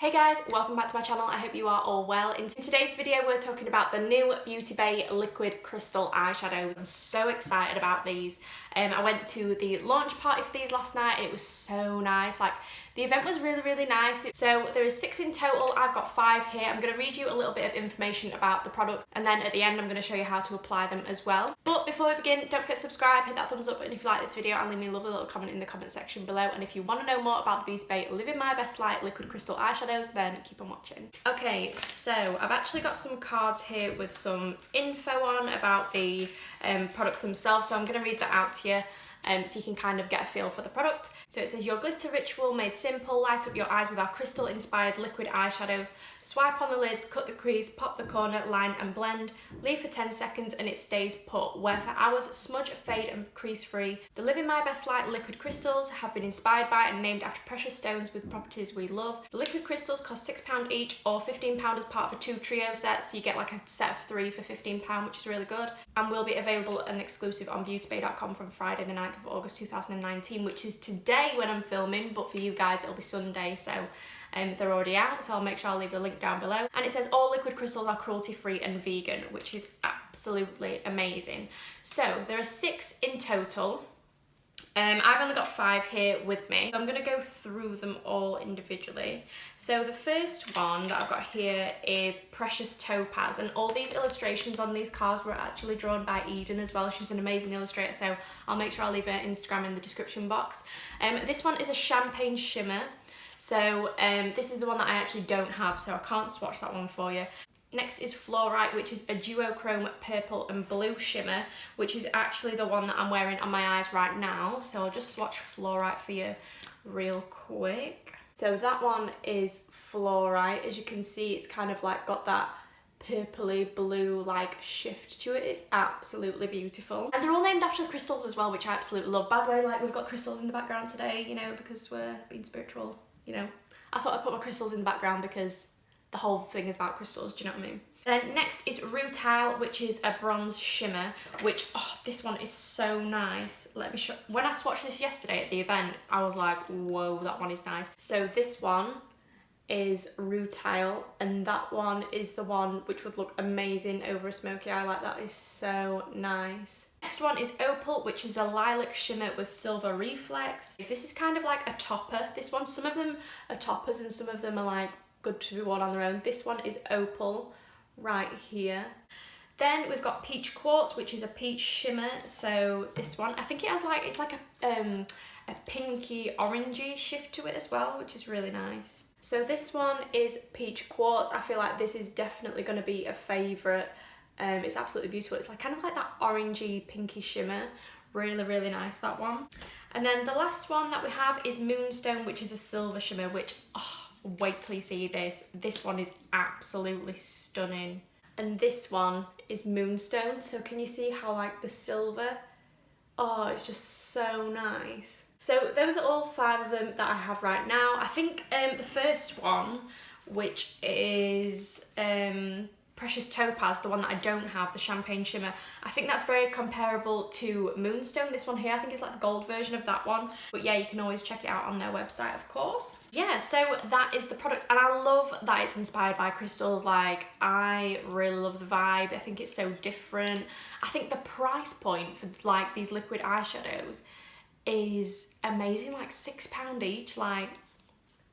Hey guys, welcome back to my channel. I hope you are all well. In today's video we're talking about the new Beauty Bay liquid crystal eyeshadows. I'm so excited about these. I went to the launch party for these last night and it was so nice. Like, the event was really nice. So there is 6 in total. I've got 5 here. I'm going to read you a little bit of information about the product and then at the end I'm going to show you how to apply them as well. But before we begin, don't forget to subscribe, hit that thumbs up, and if you like this video, and leave me a lovely little comment in the comment section below. And if you want to know more about the Beauty Bay Living My Best Light liquid crystal eyeshadows, then keep on watching. Okay, so I've actually got some cards here with some info on about the products themselves, so I'm going to read that out to you. So you can kind of get a feel for the product. So it says, your glitter ritual made simple, light up your eyes with our crystal inspired liquid eyeshadows. Swipe on the lids, cut the crease, pop the corner, line and blend. Leave for 10 seconds and it stays put. Wear for hours, smudge, fade and crease free. The Living My Best Light liquid crystals have been inspired by and named after precious stones with properties we love. The liquid crystals cost £6 each or £15 as part of a 2 trio set, so you get like a set of 3 for £15, which is really good, and will be available and exclusive on beautybay.com from Friday the 9th of August 2019, which is today when I'm filming, but for you guys it'll be Sunday, so they're already out, so I'll make sure I'll leave the link down below. And it says all liquid crystals are cruelty free and vegan, which is absolutely amazing. So there are 6 in total. I've only got 5 here with me, so I'm going to go through them all individually. So the first one that I've got here is Precious Topaz, and all these illustrations on these cards were actually drawn by Eden as well. She's an amazing illustrator, so I'll make sure I'll leave her Instagram in the description box. This one is a champagne shimmer, so this is the one that I actually don't have, so I can't swatch that one for you. Next is Fluorite, which is a duochrome purple and blue shimmer, which is actually the one that I'm wearing on my eyes right now. So I'll just swatch Fluorite for you real quick. So that one is Fluorite. As you can see, it's kind of like got that purpley blue like shift to it. It's absolutely beautiful. And they're all named after crystals as well, which I absolutely love. By the way, like, we've got crystals in the background today, you know, because we're being spiritual, you know. I thought I'd put my crystals in the background because the whole thing is about crystals, do you know what I mean? Then next is Rutile, which is a bronze shimmer, which, oh, this one is so nice. Let me show. When I swatched this yesterday at the event, I was like, whoa, that one is nice. So this one is Rutile, and that one is the one which would look amazing over a smoky eye. Like, that is so nice. Next one is Opal, which is a lilac shimmer with silver reflex. This is kind of like a topper. This one, some of them are toppers and some of them are like good to be worn on their own. This one is Opal right here. Then we've got Peach Quartz, which is a peach shimmer. So this one, I think it has like, it's like a pinky orangey shift to it as well, which is really nice. So this one is Peach Quartz. I feel like this is definitely going to be a favourite. It's absolutely beautiful. It's like kind of like that orangey pinky shimmer. Really nice, that one. And then the last one that we have is Moonstone, which is a silver shimmer, which, oh, wait till you see this. This one is absolutely stunning. And this one is Moonstone. So can you see how like the silver, oh, it's just so nice. So those are all 5 of them that I have right now. I think the first one, which is Precious Topaz, the one that I don't have, the champagne shimmer, I think that's very comparable to Moonstone. This one here, I think it's like the gold version of that one. But yeah, you can always check it out on their website, of course. Yeah, so that is the product, and I love that it's inspired by crystals. Like, I really love the vibe. I think it's so different. I think the price point for like these liquid eyeshadows is amazing, like £6 each. Like,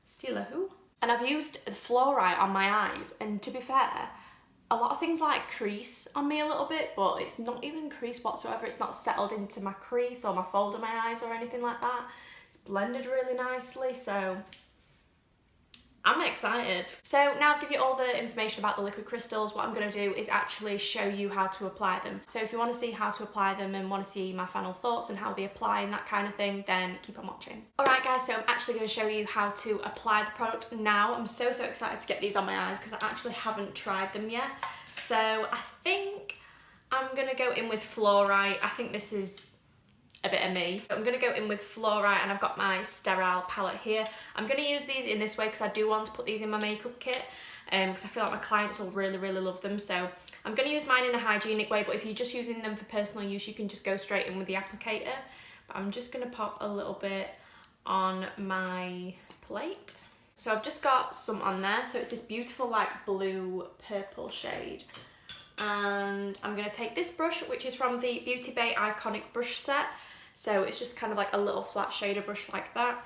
steal a who? And I've used the Fluorite on my eyes, and to be fair, a lot of things like crease on me a little bit, but it's not even crease whatsoever. It's not settled into my crease or my fold of my eyes or anything like that. It's blended really nicely, so I'm excited. So now I'll give you all the information about the liquid crystals. What I'm going to do is actually show you how to apply them. So if you want to see how to apply them and want to see my final thoughts and how they apply and that kind of thing, then keep on watching. Alright guys, so I'm actually going to show you how to apply the product now. I'm so excited to get these on my eyes because I actually haven't tried them yet. So I think I'm going to go in with Fluorite. I think this is a bit of me. So I'm going to go in with Fluorite, and I've got my sterile palette here. I'm going to use these in this way because I do want to put these in my makeup kit because I feel like my clients will really love them. So I'm going to use mine in a hygienic way, but if you're just using them for personal use, you can just go straight in with the applicator. But I'm just going to pop a little bit on my plate. So I've just got some on there. So it's this beautiful like blue purple shade. And I'm going to take this brush, which is from the Beauty Bay Iconic brush set. So it's just kind of like a little flat shader brush like that.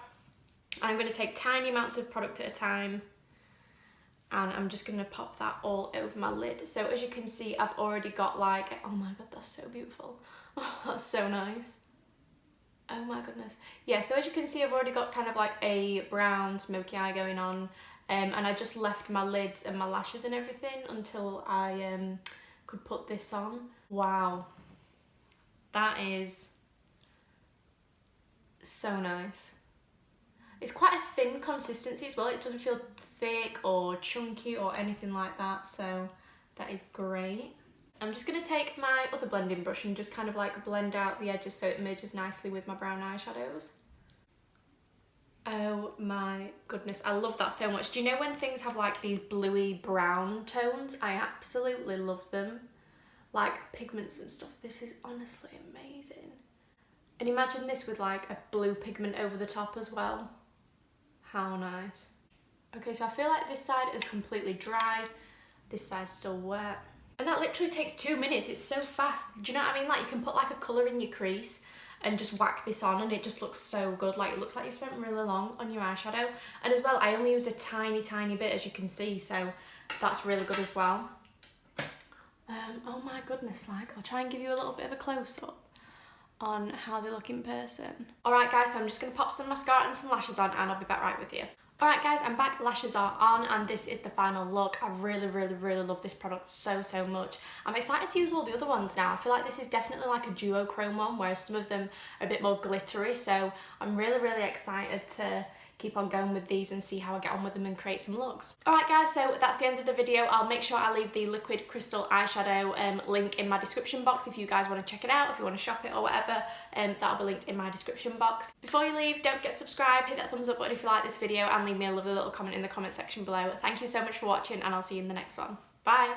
And I'm going to take tiny amounts of product at a time. And I'm just going to pop that all over my lid. So as you can see, I've already got like, oh my god, that's so beautiful. Oh, that's so nice. Oh my goodness. Yeah, so as you can see, I've already got kind of like a brown smoky eye going on. And I just left my lids and my lashes and everything until I could put this on. Wow. That is so nice. It's quite a thin consistency as well. It doesn't feel thick or chunky or anything like that, so that is great. I'm just going to take my other blending brush and just kind of like blend out the edges so it merges nicely with my brown eyeshadows. Oh my goodness, I love that so much. Do you know when things have like these bluey brown tones? I absolutely love them. Like pigments and stuff. This is honestly amazing. And imagine this with like a blue pigment over the top as well. How nice. Okay, so I feel like this side is completely dry. This side's still wet. And that literally takes 2 minutes. It's so fast. Do you know what I mean? Like you can put like a colour in your crease and just whack this on and it just looks so good. Like it looks like you spent really long on your eyeshadow. And as well, I only used a tiny bit, as you can see, so that's really good as well. Oh my goodness, like I'll try and give you a little bit of a close-up on how they look in person. Alright guys, so I'm just going to pop some mascara and some lashes on and I'll be back right with you. Alright guys, I'm back, lashes are on and this is the final look. I really love this product so much. I'm excited to use all the other ones now. I feel like this is definitely like a duochrome one, whereas some of them are a bit more glittery, so I'm really excited to keep on going with these and see how I get on with them and create some looks. Alright guys, so that's the end of the video. I'll make sure I leave the liquid crystal eyeshadow link in my description box if you guys want to check it out, if you want to shop it or whatever, that'll be linked in my description box. Before you leave, don't forget to subscribe, hit that thumbs up button if you like this video and leave me a lovely little comment in the comment section below. Thank you so much for watching and I'll see you in the next one. Bye!